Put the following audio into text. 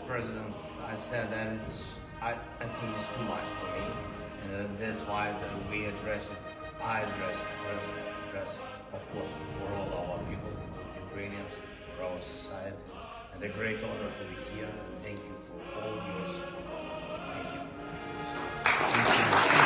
president, I said that I think it's too much for me, and that's why we address it. I address, of course, for all our people, for Ukrainians, for our society, and a great honor to be here. And thank you for all your support.